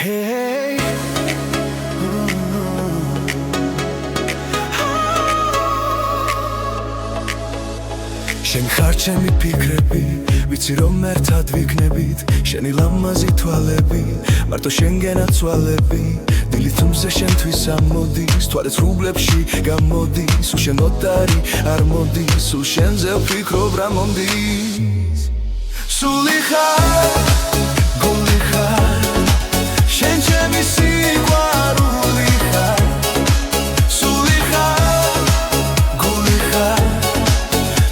Hey, შენ ხარ ჩემი ფიქრები, ვიცი რომ ერთად ვიქნებით, შენი ლამაზი თვალები, მარტო შენგენ აცვალები, დილით თუმზე შენთვის ამოდის, თვალეთ რუბლებში გამოდის, სულ შენოდარი არ მოდის, სულ შენზე ვფიქრობ რა მომდის. სული ხარ, გული ხარ, შენ ჩემი სიყვარული ხარ, სული ხარ, გული ხარ,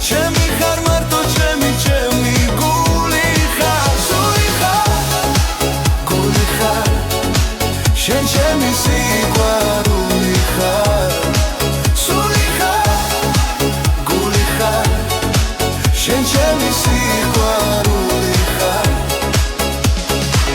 ჩემი ხარ მარტო ჩემი გული ხარ, სული ხარ, გული ხარ, შენ ჩემი სიყვარული ხარ, სული ხარ, გული ხარ, შენ ჩემი სიყვარული ხარ.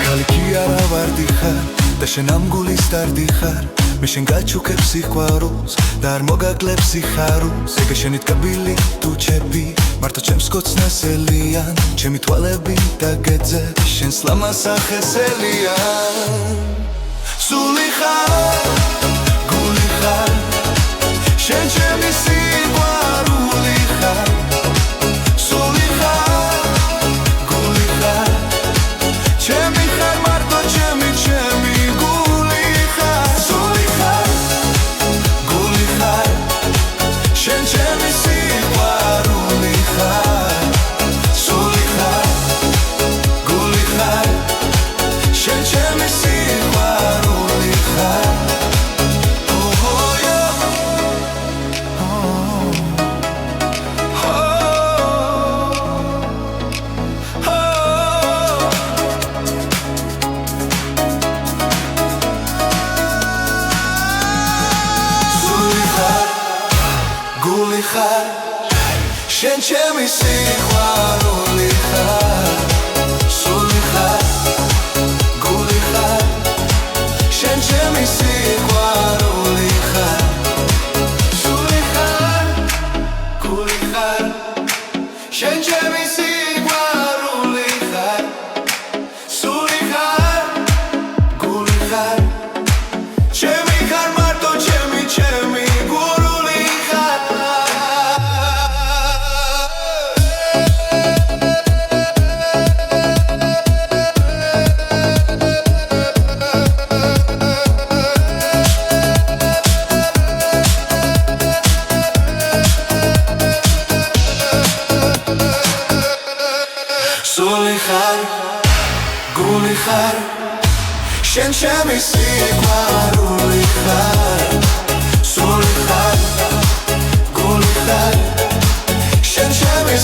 ქალი არა ვარდი ხარ და შენ ამ გულის დარდი ხარ, მე შენ გაჩუქებ სიყვარულს და არ მოგაგლებ სიხარულს, ეგ შენი თკბილი თუ ჩები, მარტო ჩემს კოცნას ელიან, ჩემი თვალები და გეძე შენს ლამაზ სახეს ელიან. სული ხარ, გული ხარ, შენ ჩემი სიყვარული ხარ, სული ხარ, გული ხარ, ჩემი ხარ მარტო ჩემი გული ხარ, სული ხარ, გული ხარ, შენ ჩემი სიყვარული ხარ, სული ხარ, გული ხარ, შენ ჩემი სიყვარული ხარ. გული ხარ, შენ ჩემი სიყვარული ხარ, სული ხარ, გული ხარ, შენ ჩემი სიყვარული ხარ, სული ხარ, გული ხარ, შენ ჩემი სიყვარული ხარ, სული ხარ, გული ხარ, ჩემი ხარ მარტო ჩემი გული ხარ. სული ხარ, გული ხარ, შენ ჩემი სიყვარული ხარ, სული ხარ, გული ხარ, შენ ჩემი